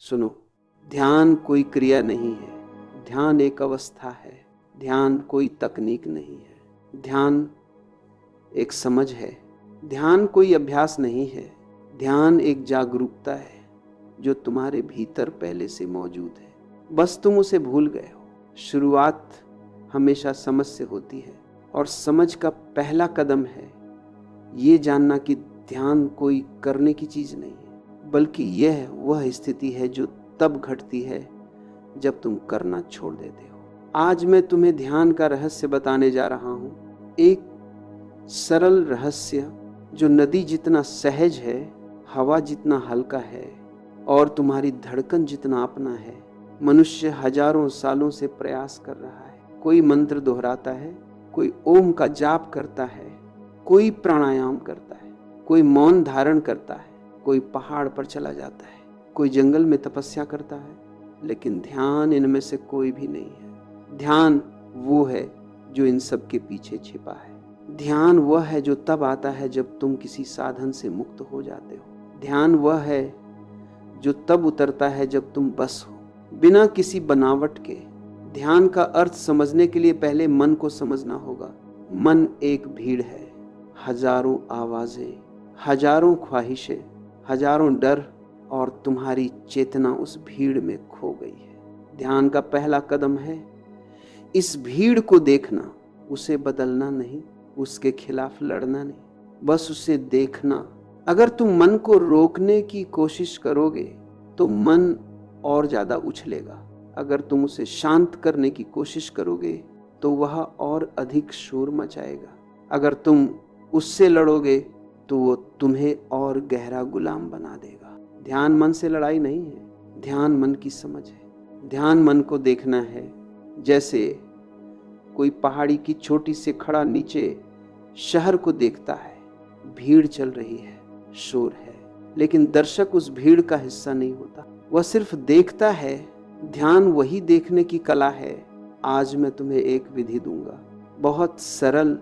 सुनो, ध्यान कोई क्रिया नहीं है, ध्यान एक अवस्था है। ध्यान कोई तकनीक नहीं है, ध्यान एक समझ है। ध्यान कोई अभ्यास नहीं है, ध्यान एक जागरूकता है जो तुम्हारे भीतर पहले से मौजूद है, बस तुम उसे भूल गए हो। शुरुआत हमेशा समझ से होती है और समझ का पहला कदम है ये जानना कि ध्यान कोई करने की चीज नहीं है, बल्कि यह वह स्थिति है जो तब घटती है जब तुम करना छोड़ देते हो। आज मैं तुम्हें ध्यान का रहस्य बताने जा रहा हूं, एक सरल रहस्य जो नदी जितना सहज है, हवा जितना हल्का है और तुम्हारी धड़कन जितना अपना है। मनुष्य हजारों सालों से प्रयास कर रहा है, कोई मंत्र दोहराता है, कोई ओम का जाप करता है, कोई प्राणायाम करता है, कोई मौन धारण करता है, कोई पहाड़ पर चला जाता है, कोई जंगल में तपस्या करता है, लेकिन ध्यान इनमें से कोई भी नहीं है। ध्यान वो है जो इन सब के पीछे छिपा है। ध्यान वह है जो तब आता है जब तुम किसी साधन से मुक्त हो जाते हो। ध्यान वह है जो तब उतरता है जब तुम बस हो, बिना किसी बनावट के। ध्यान का अर्थ समझने के लिए पहले मन को समझना होगा। मन एक भीड़ है, हजारों आवाजें, हजारों ख्वाहिशें, हजारों डर, और तुम्हारी चेतना उस भीड़ में खो गई है। ध्यान का पहला कदम है इस भीड़ को देखना, उसे बदलना नहीं, उसके खिलाफ लड़ना नहीं, बस उसे देखना। अगर तुम मन को रोकने की कोशिश करोगे तो मन और ज्यादा उछलेगा। अगर तुम उसे शांत करने की कोशिश करोगे तो वह और अधिक शोर मचाएगा। अगर तुम उससे लड़ोगे तो वो तुम्हें और गहरा गुलाम बना देगा। ध्यान मन से लड़ाई नहीं है, ध्यान मन की समझ है। ध्यान मन को देखना है जैसे कोई पहाड़ी की चोटी से खड़ा नीचे शहर को देखता है। भीड़ चल रही है, शोर है, लेकिन दर्शक उस भीड़ का हिस्सा नहीं होता, वह सिर्फ देखता है। ध्यान वही देखने की कला है। आज मैं तुम्हें एक विधि दूंगा, बहुत सरल,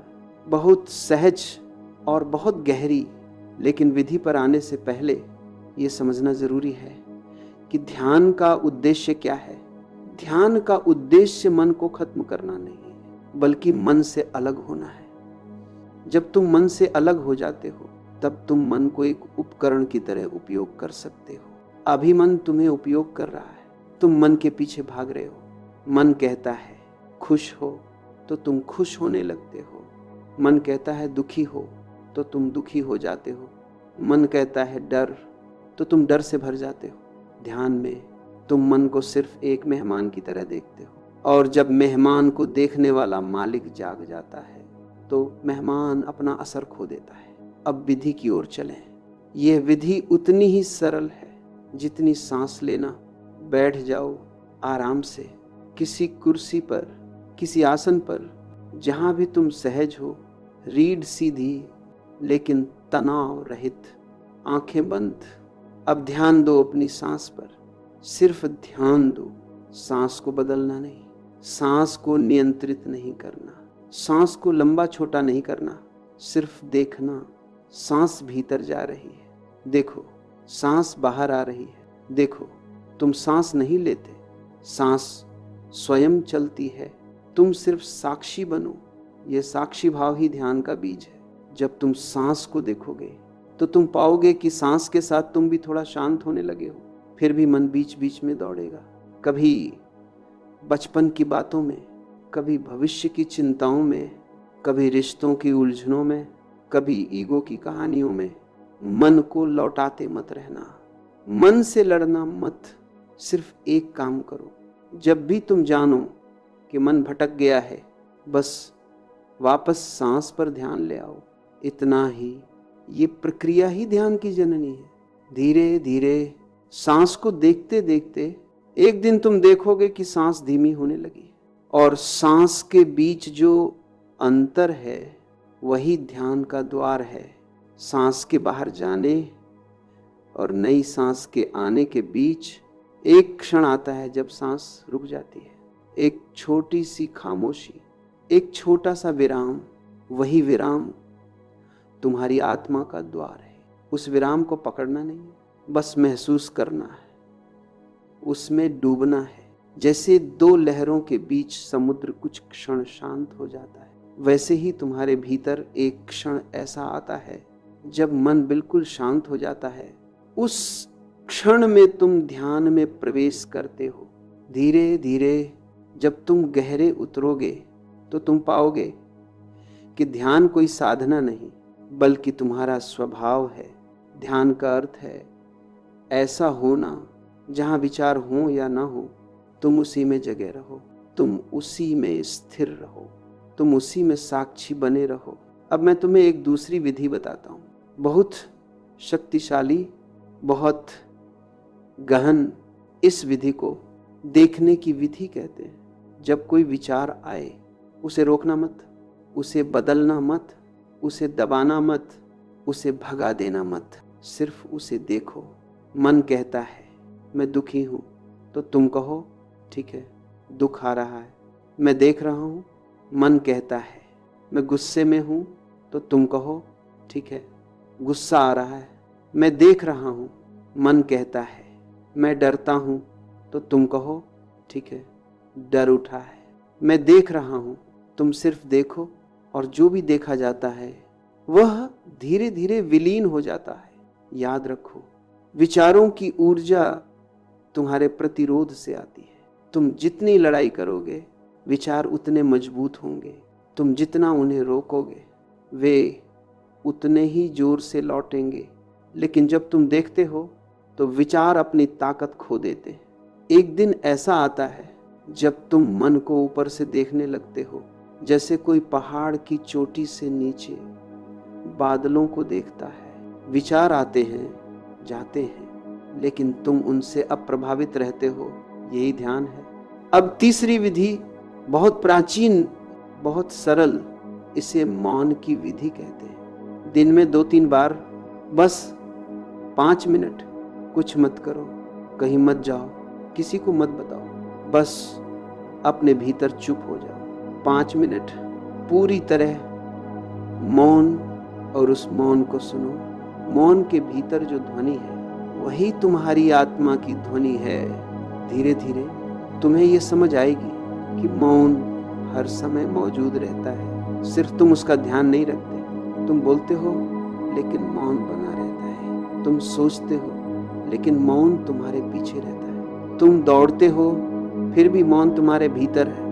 बहुत सहज और बहुत गहरी। लेकिन विधि पर आने से पहले ये समझना जरूरी है कि ध्यान का उद्देश्य क्या है। ध्यान का उद्देश्य मन को खत्म करना नहीं है, बल्कि मन से अलग होना है। जब तुम मन से अलग हो जाते हो तब तुम मन को एक उपकरण की तरह उपयोग कर सकते हो। अभी मन तुम्हें उपयोग कर रहा है, तुम मन के पीछे भाग रहे हो। मन कहता है खुश हो तो तुम खुश होने लगते हो, मन कहता है दुखी हो तो तुम दुखी हो जाते हो, मन कहता है डर तो तुम डर से भर जाते हो। ध्यान में तुम मन को सिर्फ एक मेहमान की तरह देखते हो, और जब मेहमान को देखने वाला मालिक जाग जाता है तो मेहमान अपना असर खो देता है। अब विधि की ओर चलें। यह विधि उतनी ही सरल है जितनी सांस लेना। बैठ जाओ आराम से, किसी कुर्सी पर, किसी आसन पर, जहां भी तुम सहज हो। रीढ़ सीधी लेकिन तनाव रहित, आंखें बंद। अब ध्यान दो अपनी सांस पर, सिर्फ ध्यान दो। सांस को बदलना नहीं, सांस को नियंत्रित नहीं करना, सांस को लंबा छोटा नहीं करना, सिर्फ देखना। सांस भीतर जा रही है, देखो। सांस बाहर आ रही है, देखो। तुम सांस नहीं लेते, सांस स्वयं चलती है, तुम सिर्फ साक्षी बनो। यह साक्षी भाव ही ध्यान का बीज है। जब तुम सांस को देखोगे तो तुम पाओगे कि सांस के साथ तुम भी थोड़ा शांत होने लगे हो। फिर भी मन बीच बीच में दौड़ेगा, कभी बचपन की बातों में, कभी भविष्य की चिंताओं में, कभी रिश्तों की उलझनों में, कभी ईगो की कहानियों में। मन को लौटाते मत रहना, मन से लड़ना मत। सिर्फ एक काम करो, जब भी तुम जानो कि मन भटक गया है, बस वापस सांस पर ध्यान ले आओ। इतना ही, ये प्रक्रिया ही ध्यान की जननी है। धीरे धीरे सांस को देखते देखते एक दिन तुम देखोगे कि सांस धीमी होने लगी, और सांस के बीच जो अंतर है वही ध्यान का द्वार है। सांस के बाहर जाने और नई सांस के आने के बीच एक क्षण आता है जब सांस रुक जाती है। एक छोटी सी खामोशी, एक छोटा सा विराम। वही विराम तुम्हारी आत्मा का द्वार है। उस विराम को पकड़ना नहीं, बस महसूस करना है। उसमें डूबना है। जैसे दो लहरों के बीच समुद्र कुछ क्षण शांत हो जाता है, वैसे ही तुम्हारे भीतर एक क्षण ऐसा आता है जब मन बिल्कुल शांत हो जाता है। उस क्षण में तुम ध्यान में प्रवेश करते हो। धीरे धीरे जब तुम गहरे उतरोगे तो तुम पाओगे कि ध्यान कोई साधना नहीं बल्कि तुम्हारा स्वभाव है। ध्यान का अर्थ है ऐसा होना जहां विचार हो या ना हो, तुम उसी में जगे रहो, तुम उसी में स्थिर रहो, तुम उसी में साक्षी बने रहो। अब मैं तुम्हें एक दूसरी विधि बताता हूं, बहुत शक्तिशाली, बहुत गहन। इस विधि को देखने की विधि कहते हैं। जब कोई विचार आए उसे रोकना मत, उसे बदलना मत, उसे दबाना मत, उसे भगा देना मत, सिर्फ उसे देखो। मन कहता है मैं दुखी हूं, तो तुम कहो ठीक है, दुख आ रहा है, मैं देख रहा हूं। मन कहता है मैं गुस्से में हूं, तो तुम कहो ठीक है, गुस्सा आ रहा है, मैं देख रहा हूं। मन कहता है मैं डरता हूं, तो तुम कहो ठीक है, डर उठा है, मैं देख रहा हूं। तुम सिर्फ देखो और जो भी देखा जाता है वह धीरे धीरे विलीन हो जाता है। याद रखो, विचारों की ऊर्जा तुम्हारे प्रतिरोध से आती है। तुम जितनी लड़ाई करोगे विचार उतने मजबूत होंगे, तुम जितना उन्हें रोकोगे वे उतने ही जोर से लौटेंगे। लेकिन जब तुम देखते हो तो विचार अपनी ताकत खो देते हैं। एक दिन ऐसा आता है जब तुम मन को ऊपर से देखने लगते हो, जैसे कोई पहाड़ की चोटी से नीचे बादलों को देखता है। विचार आते हैं जाते हैं, लेकिन तुम उनसे अप्रभावित रहते हो। यही ध्यान है। अब तीसरी विधि बहुत प्राचीन, बहुत सरल, इसे मौन की विधि कहते हैं। दिन में 2-3 बार बस 5 मिनट कुछ मत करो, कहीं मत जाओ, किसी को मत बताओ, बस अपने भीतर चुप हो जाओ। 5 मिनट पूरी तरह मौन, और उस मौन को सुनो। मौन के भीतर जो ध्वनि है वही तुम्हारी आत्मा की ध्वनि है। धीरे धीरे तुम्हें यह समझ आएगी कि मौन हर समय मौजूद रहता है, सिर्फ तुम उसका ध्यान नहीं रखते। तुम बोलते हो लेकिन मौन बना रहता है, तुम सोचते हो लेकिन मौन तुम्हारे पीछे रहता है, तुम दौड़ते हो फिर भी मौन तुम्हारे भीतर है।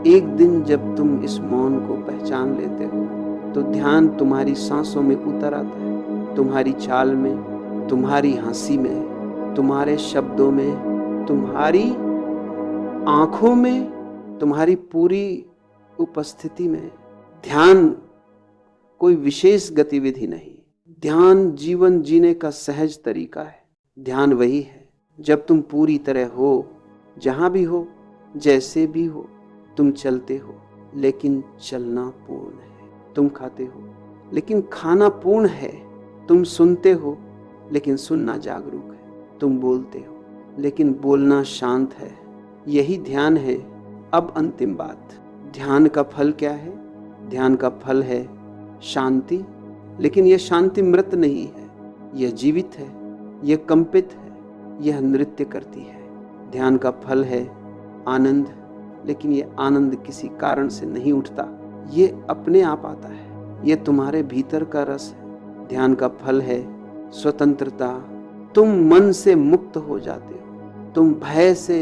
एक दिन जब तुम इस मौन को पहचान लेते हो तो ध्यान तुम्हारी सांसों में उतर आता है, तुम्हारी चाल में, तुम्हारी हंसी में, तुम्हारे शब्दों में, तुम्हारी आंखों में, तुम्हारी पूरी उपस्थिति में। ध्यान कोई विशेष गतिविधि नहीं, ध्यान जीवन जीने का सहज तरीका है। ध्यान वही है जब तुम पूरी तरह हो, जहां भी हो, जैसे भी हो। तुम चलते हो लेकिन चलना पूर्ण है, तुम खाते हो लेकिन खाना पूर्ण है, तुम सुनते हो लेकिन सुनना जागरूक है, तुम बोलते हो लेकिन बोलना शांत है। यही ध्यान है। अब अंतिम बात, ध्यान का फल क्या है? ध्यान का फल है शांति, लेकिन यह शांति मृत नहीं है, यह जीवित है, यह कंपित है, यह नृत्य करती है। ध्यान का फल है आनंद, लेकिन यह आनंद किसी कारण से नहीं उठता, यह अपने आप आता है, यह तुम्हारे भीतर का रस है। ध्यान का फल है स्वतंत्रता, तुम मन से मुक्त हो जाते हो, तुम भय से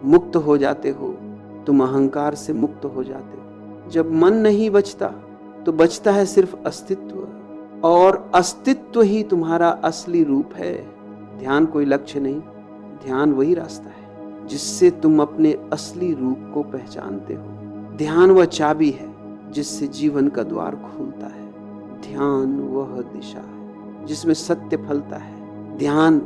मुक्त हो जाते हो, तुम अहंकार से मुक्त हो जाते हो। जब मन नहीं बचता तो बचता है सिर्फ अस्तित्व, और अस्तित्व ही तुम्हारा असली रूप है। ध्यान कोई लक्ष्य नहीं, ध्यान वही रास्ता है जिससे तुम अपने असली रूप को पहचानते हो। ध्यान वह चाबी है जिससे जीवन का द्वार खुलता है। ध्यान वह दिशा है जिसमें सत्य फलता है। ध्यान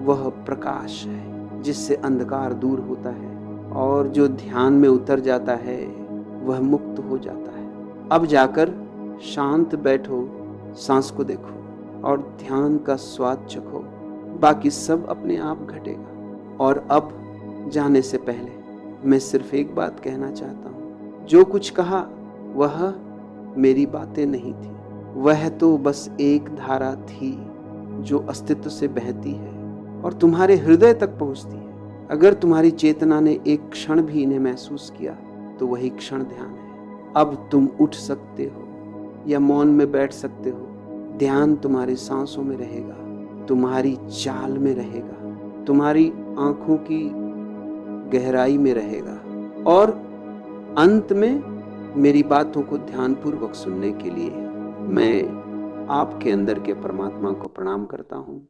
वह प्रकाश है जिससे अंधकार दूर होता है, और जो ध्यान में उतर जाता है वह मुक्त हो जाता है। अब जाकर शांत बैठो, सांस को देखो और ध्यान का स्वाद चखो, बाकी सब अपने आप घटेगा। और अब जाने से पहले मैं सिर्फ एक बात कहना चाहता हूँ, जो कुछ कहा वह मेरी बातें नहीं थी, वह तो बस एक धारा थी जो अस्तित्व से बहती है और तुम्हारे हृदय तक पहुंचती है। अगर तुम्हारी चेतना ने एक क्षण भी इन्हें महसूस किया तो वही क्षण ध्यान है। अब तुम उठ सकते हो या मौन में बैठ सकते हो। ध्यान तुम्हारी सांसों में रहेगा, तुम्हारी चाल में रहेगा, तुम्हारी आंखों की गहराई में रहेगा। और अंत में मेरी बातों को ध्यानपूर्वक सुनने के लिए मैं आपके अंदर के परमात्मा को प्रणाम करता हूं।